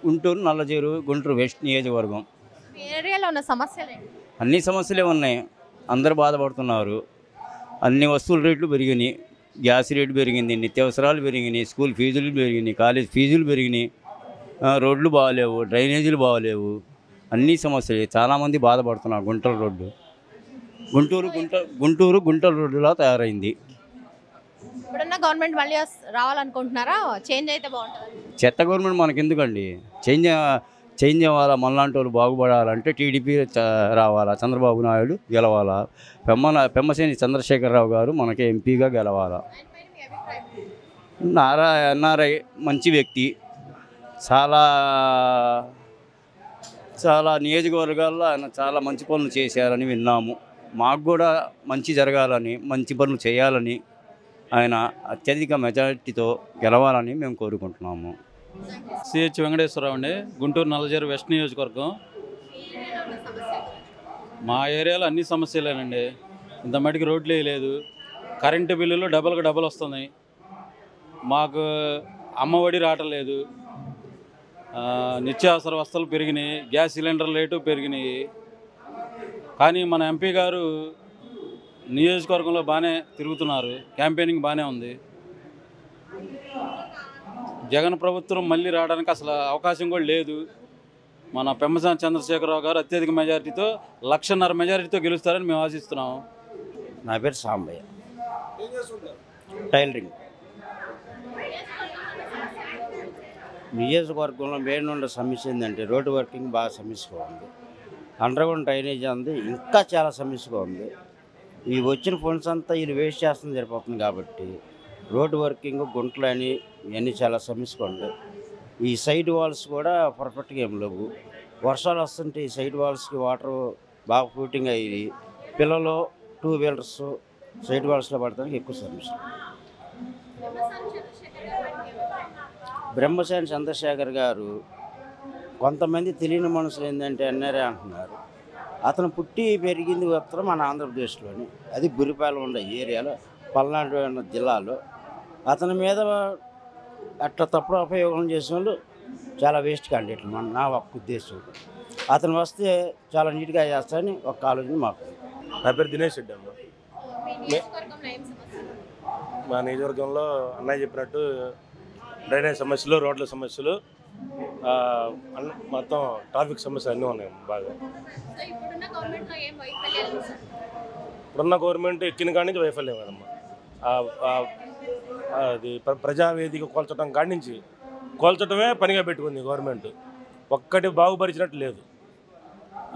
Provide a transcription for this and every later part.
Guntur నల్లజేరు Guntur west నియోజకవర్గం. మీ ఏరియాలో ఉన్న సమస్యలు ఏంటి? అన్ని సమస్యలే ఉన్నాయి. అందరూ బాధపడుతున్నారు. అన్ని వస్తువుల రేట్లు పెరిగినాయి. గ్యాస్ రేటు పెరిగింది, నిత్యావసరాలు పెరిగినాయి, స్కూల్ ఫీజులు పెరిగినాయి, కాలేజ్ ఫీజులు పెరిగినాయి, రోడ్లు బాగలేవు, డ్రైనేజీలు బాగలేవు. అన్ని సమస్యలే. చాలామంది బాధపడుతున్నారు. గుంటూరు రోడ్డు గుంటూరు రోడ్డులా తయారైంది. ఇప్పుడున్న గవర్నమెంట్ మళ్ళీ రావాలనుకుంటున్నారా? చేంజ్ అయితే బాగుంటుంది. చెత్త గవర్నమెంట్ మనకెందుకండి? చేంజ్ అవ్వాలా, మనలాంటి వాళ్ళు బాగుపడాలంటే టీడీపీ రావాలా, చంద్రబాబు నాయుడు గెలవాలా, పెమ్మసేని చంద్రశేఖరరావు గారు మనకి ఎంపీగా గెలవాలా. ఎన్ఆర్ఐ మంచి వ్యక్తి. చాలా చాలా నియోజకవర్గాల్లో ఆయన చాలా మంచి పనులు చేశారని విన్నాము. మాకు కూడా మంచి జరగాలని, మంచి పనులు చేయాలని, ఆయన అత్యధిక మెజారిటీతో గెలవాలని మేము కోరుకుంటున్నాము. సిహెచ్ వెంకటేశ్వరరావు అండి, గుంటూరు నల్లజేరు వెస్ట్ నియోజకవర్గం. మా ఏరియాలో అన్ని సమస్యలేనండి. ఇంత మటుకు రోడ్లు లేదు, కరెంటు బిల్లులు డబల్ వస్తున్నాయి, మాకు అమ్మఒడి రావట్లేదు, నిత్యావసర వస్తువులు పెరిగినాయి, గ్యాస్ సిలిండర్ రేటు పెరిగినాయి. కానీ మన ఎంపీ గారు నియోజకవర్గంలో బాగానే తిరుగుతున్నారు, క్యాంపెయినింగ్ బాగానే ఉంది. జగన్ ప్రభుత్వం మళ్ళీ రావడానికి అసలు అవకాశం కూడా లేదు. మన పెమ్మసాని చంద్రశేఖరరావు గారు అత్యధిక మెజారిటీతో 1,50,000 మెజారిటీతో గెలుస్తారని మేము ఆశిస్తున్నాము. నా పేరు సాంబయ్య, టైలరింగ్. నియోజకవర్గంలో మెయిన్ ఉన్న సమస్య ఏంటంటే రోడ్డు వర్కింగ్ బాగా సమస్యగా ఉంది. అండర్గ్రౌండ్ డ్రైనేజ్ అంది ఇంకా చాలా సమస్యగా ఉంది. ఈ వచ్చిన ఫండ్స్ అంతా వీళ్ళు వేస్ట్ చేస్తుంది సరిపోతుంది కాబట్టి రోడ్డు వర్కింగ్, గుంటలు అని ఇవన్నీ చాలా సమస్యగా ఉంది. ఈ సైడ్ వాల్స్ కూడా పర్ఫెక్ట్గా ఏం లేవు. వర్షాలు వస్తుంటే ఈ సైడ్ వాల్స్కి వాటర్ బాగా ఫ్లూటింగ్ అయ్యి పిల్లలు 2 వీలర్స్ సైడ్ వాల్స్లో పడటానికి ఎక్కువ సమస్య. బ్రహ్మసేని చంద్రశేఖర్ గారు కొంతమంది తెలియని మనుషులు ఏంటంటే ఎన్ఆర్ఐ అంటున్నారు. అతను పుట్టి పెరిగింది ఉత్తరం మన ఆంధ్రప్రదేశ్లోని, అది బురిపాలెం ఉండే ఏరియాలో, పల్నాడు జిల్లాలో. అతని మీద అట్లా తప్పుడు ఉపయోగం చేసిన వాళ్ళు చాలా వేస్ట్ క్యాండిడేట్లు నా ఒక్క ఉద్దేశం. అతను వస్తే చాలా నీట్గా చేస్తారని ఒక ఆలోచన మాకు. నా పేరు దినేష్ రెడ్డి అమ్మ. మా నియోజకవర్గంలో అన్నయ్య చెప్పినట్టు డ్రైనేజ్ సమస్యలు, రోడ్ల సమస్యలు, మొత్తం ట్రాఫిక్ సమస్యలు అన్నీ ఉన్నాయి బాగా. ఇప్పుడున్న గవర్నమెంట్ ఎక్కిన కాడి నుంచి వైఫల్యం కదమ్మా. అది ప్రజావేదిక కోల్చడమే పనిగా పెట్టుకుంది గవర్నమెంట్. ఒక్కటి బాగుపరిచినట్టు లేదు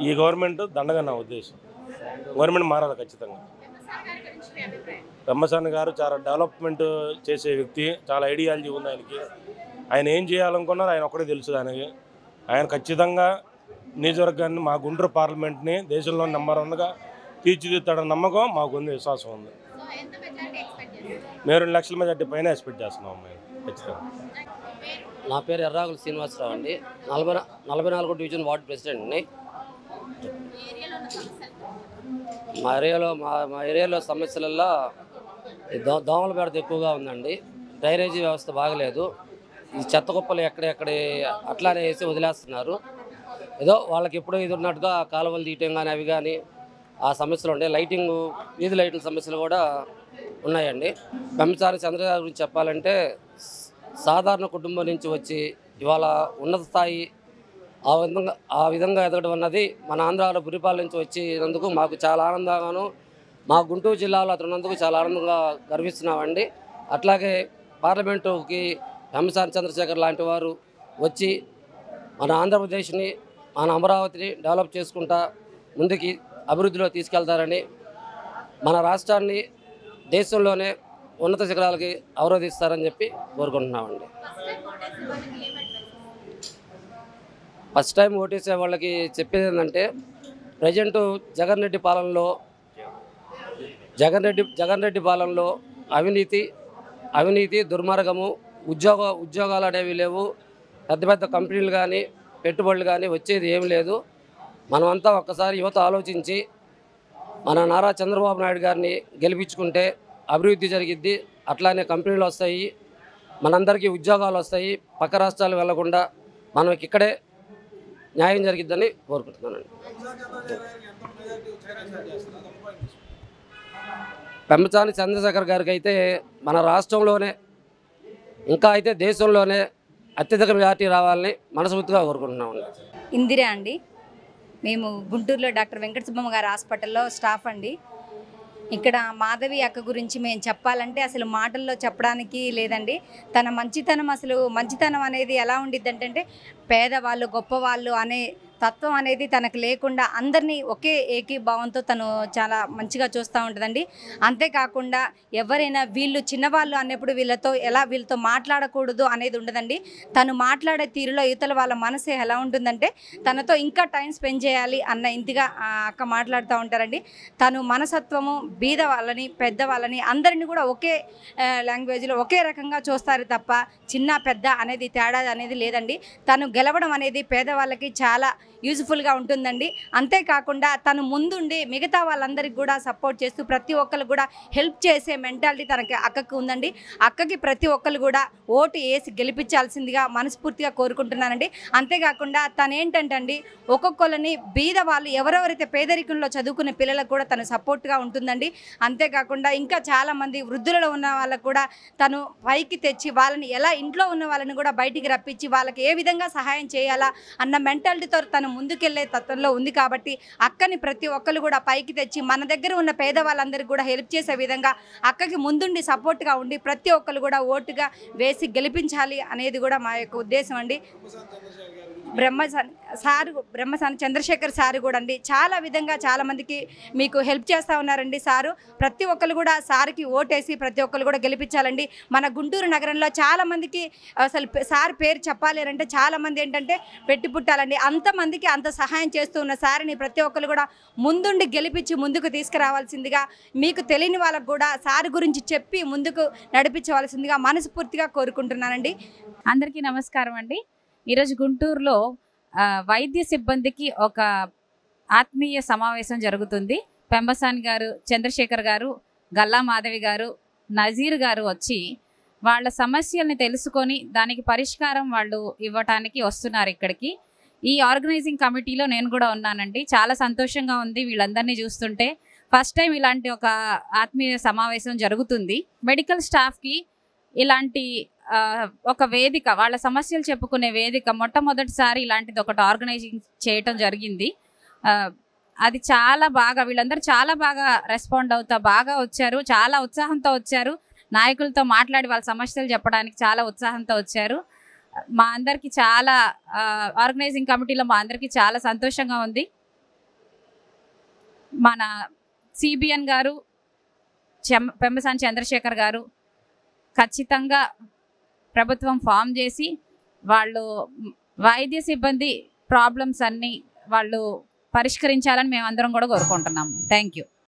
ఈ గవర్నమెంట్. దండగా నా ఉద్దేశం. గవర్నమెంట్ మారాలి ఖచ్చితంగా. పెమ్మసాని గారు చాలా డెవలప్మెంట్ చేసే వ్యక్తి, చాలా ఐడియాలజీ ఉంది ఆయనకి. ఆయన ఏం చేయాలనుకున్నారో ఆయన ఒక్కడే తెలుసు దానికి. ఆయన ఖచ్చితంగా నియోజకవర్గాన్ని, మా గుంటూరు పార్లమెంట్ని దేశంలో నెంబర్ 1గా తీర్చిదిద్దాడన్న నమ్మకం మాకుంది, విశ్వాసం ఉంది. మేము 2 లక్షల మెజార్టీ పైన ఎక్స్పెక్ట్ చేస్తున్నాం మేము ఖచ్చితంగా. నా పేరు ఎర్రాగుల శ్రీనివాసరావు అండి, 44 డివిజన్ వార్డు ప్రెసిడెంట్ అండి. మా ఏరియాలో సమస్యలలో దోమల బెడత ఎక్కువగా ఉందండి. డ్రైనేజీ వ్యవస్థ బాగలేదు. ఈ చెత్త కుప్పలు ఎక్కడెక్కడ అట్లానే వేసి వదిలేస్తున్నారు. ఏదో వాళ్ళకి ఎప్పుడో ఇది ఉన్నట్టుగా కాలువలు తీయటం కానీ అవి కానీ ఆ సమస్యలు ఉంటాయి. లైటింగ్, వీధి లైట్ల సమస్యలు కూడా ఉన్నాయండి. పెమ్మసాని చంద్రబాబు గురించి చెప్పాలంటే సాధారణ కుటుంబం నుంచి వచ్చి ఇవాళ ఉన్నత స్థాయి ఆ విధంగా ఎదగడం అన్నది మన ఆంధ్రాలో బురిపాల నుంచి వచ్చినందుకు మాకు చాలా ఆనందంగాను, మా గుంటూరు జిల్లాలో అతను ఉన్నందుకు చాలా ఆనందంగా గర్విస్తున్నామండి. అట్లాగే పార్లమెంటుకి పెమ్మసాని చంద్రశేఖర్ లాంటి వారు వచ్చి మన ఆంధ్రప్రదేశ్ని, మన అమరావతిని డెవలప్ చేసుకుంటా ముందుకి అభివృద్ధిలో తీసుకెళ్తారని, మన రాష్ట్రాన్ని దేశంలోనే ఉన్నత శిఖరాలకి అవరోధిస్తారని చెప్పి కోరుకుంటున్నామండి. ఫస్ట్ టైం ఓటేసే వాళ్ళకి చెప్పేది ఏంటంటే, ప్రజెంటు జగన్ రెడ్డి పాలనలో అవినీతి, దుర్మార్గము, ఉద్యోగాలు అనేవి లేవు. పెద్ద కంపెనీలు కానీ పెట్టుబడులు కానీ వచ్చేది ఏమి లేదు. మనమంతా ఒక్కసారి యువత ఆలోచించి మన నారా చంద్రబాబు నాయుడు గారిని గెలిపించుకుంటే అభివృద్ధి జరిగిద్ది. అట్లానే కంపెనీలు వస్తాయి, మనందరికీ ఉద్యోగాలు వస్తాయి, పక్క రాష్ట్రాలు వెళ్లకుండా మనకి ఇక్కడే న్యాయం జరిగిద్దని కోరుకుంటున్నానండి. పెమ్మసాని చంద్రశేఖర్ గారికి అయితే మన రాష్ట్రంలోనే ఇంకా అయితే దేశంలోనే అత్యధిక మెజార్టీ రావాలని మనస్ఫూర్తిగా కోరుకుంటున్నామండి. ఇందిరా అండి. మేము గుంటూరులో డాక్టర్ వెంకట సుబ్బమ్మ గారి హాస్పిటల్లో స్టాఫ్ అండి. ఇక్కడ మాధవి అక్క గురించి మేము చెప్పాలంటే అసలు మాటల్లో చెప్పడానికి లేదండి. తన మంచితనం అనేది ఎలా ఉండిద్దంటే పేదవాళ్ళు గొప్పవాళ్ళు అనే తత్వం అనేది తనకు లేకుండా అందరినీ ఒకే ఏకీభావంతో తను చాలా మంచిగా చూస్తూ ఉంటుందండి. అంతేకాకుండా ఎవరైనా వీళ్ళు చిన్నవాళ్ళు అన్నప్పుడు వీళ్ళతో మాట్లాడకూడదు అనేది ఉండదండి. తను మాట్లాడే తీరులో యువతల వాళ్ళ మనసు ఎలా ఉంటుందంటే తనతో ఇంకా టైం స్పెండ్ చేయాలి అన్న ఇంతగా అక్క మాట్లాడుతూ ఉంటారండి. తను మనసత్వము బీద వాళ్ళని పెద్దవాళ్ళని అందరినీ కూడా ఒకే లాంగ్వేజ్లో ఒకే రకంగా చూస్తారు తప్ప చిన్న పెద్ద అనేది తేడా అనేది లేదండి. తను గెలవడం అనేది పేదవాళ్ళకి చాలా యూజ్ఫుల్గా ఉంటుందండి. అంతేకాకుండా తను ముందుండి మిగతా వాళ్ళందరికీ కూడా సపోర్ట్ చేస్తూ ప్రతి ఒక్కరు కూడా హెల్ప్ చేసే మెంటాలిటీ అక్కకి ఉందండి. అక్కకి ప్రతి ఒక్కరు కూడా ఓటు వేసి గెలిపించాల్సిందిగా మనస్ఫూర్తిగా కోరుకుంటున్నానండి. అంతేకాకుండా తను ఏంటంటే ఒక్కొక్కరిని బీద వాళ్ళు ఎవరెవరైతే పేదరికంలో చదువుకునే పిల్లలకు కూడా తను సపోర్ట్గా ఉంటుందండి. అంతేకాకుండా ఇంకా చాలామంది వృద్ధులలో ఉన్న వాళ్ళకు కూడా తను పైకి తెచ్చి వాళ్ళని ఎలా ఇంట్లో ఉన్న వాళ్ళని కూడా బయటికి రప్పించి వాళ్ళకి ఏ విధంగా సహాయం చేయాలా అన్న మెంటాలిటీతో తను ముందుకెళ్లే తత్వంలో ఉంది. కాబట్టి అక్కని ప్రతి ఒక్కరు కూడా పైకి తెచ్చి మన దగ్గర ఉన్న పేదవాళ్ళందరికీ కూడా హెల్ప్ చేసే విధంగా అక్కకి ముందుండి సపోర్ట్గా ఉండి ప్రతి ఒక్కరు కూడా ఓటుగా వేసి గెలిపించాలి అనేది కూడా మా యొక్క ఉద్దేశం అండి. బ్రహ్మసాని చంద్రశేఖర్ సారు కూడా అండి చాలా విధంగా చాలామందికి మీకు హెల్ప్ చేస్తూ ఉన్నారండి. సారు ప్రతి ఒక్కరు కూడా సార్కి ఓటేసి ప్రతి ఒక్కరు కూడా గెలిపించాలండి. మన గుంటూరు నగరంలో చాలామందికి అసలు సార్ పేరు చెప్పాలి అంటే చాలామంది ఏంటంటే పెట్టి పుట్టాలండి. అంతమందికి అంత సహాయం చేస్తూ ఉన్న సార్ని ప్రతి ఒక్కరు కూడా ముందుండి గెలిపించి ముందుకు తీసుకురావాల్సిందిగా మీకు తెలియని వాళ్ళకు కూడా సార్ గురించి చెప్పి ముందుకు నడిపించవలసిందిగా మనస్ఫూర్తిగా కోరుకుంటున్నానండి. అందరికీ నమస్కారం అండి. ఈరోజు గుంటూరులో వైద్య సిబ్బందికి ఒక ఆత్మీయ సమావేశం జరుగుతుంది. పెంబసాని గారు, చంద్రశేఖర్ గారు, గల్లా మాధవి గారు, నజీర్ గారు వచ్చి వాళ్ళ సమస్యల్ని తెలుసుకొని దానికి పరిష్కారం వాళ్ళు ఇవ్వటానికి వస్తున్నారు ఇక్కడికి. ఈ ఆర్గనైజింగ్ కమిటీలో నేను కూడా ఉన్నానండి. చాలా సంతోషంగా ఉంది వీళ్ళందరినీ చూస్తుంటే. ఫస్ట్ టైం ఇలాంటి ఒక ఆత్మీయ సమావేశం జరుగుతుంది. మెడికల్ స్టాఫ్కి ఇలాంటి ఒక వేదిక, వాళ్ళ సమస్యలు చెప్పుకునే వేదిక మొట్టమొదటిసారి ఇలాంటిది ఒకటి ఆర్గనైజింగ్ చేయటం జరిగింది. అది చాలా బాగా వీళ్ళందరూ చాలా బాగా రెస్పాండ్ అవుతా బాగా వచ్చారు. చాలా ఉత్సాహంతో వచ్చారు. నాయకులతో మాట్లాడి వాళ్ళ సమస్యలు చెప్పడానికి చాలా ఉత్సాహంతో వచ్చారు. మా అందరికీ చాలా ఆర్గనైజింగ్ కమిటీలో మా అందరికీ చాలా సంతోషంగా ఉంది. మన సిబిఎన్ గారు, పెంబసాని చంద్రశేఖర్ గారు ఖచ్చితంగా ప్రభుత్వం ఫామ్ చేసి వాళ్ళు వైద్య సిబ్బంది ప్రాబ్లమ్స్ అన్నీ వాళ్ళు పరిష్కరించాలని మేమందరం కూడా కోరుకుంటున్నాము. Thank you.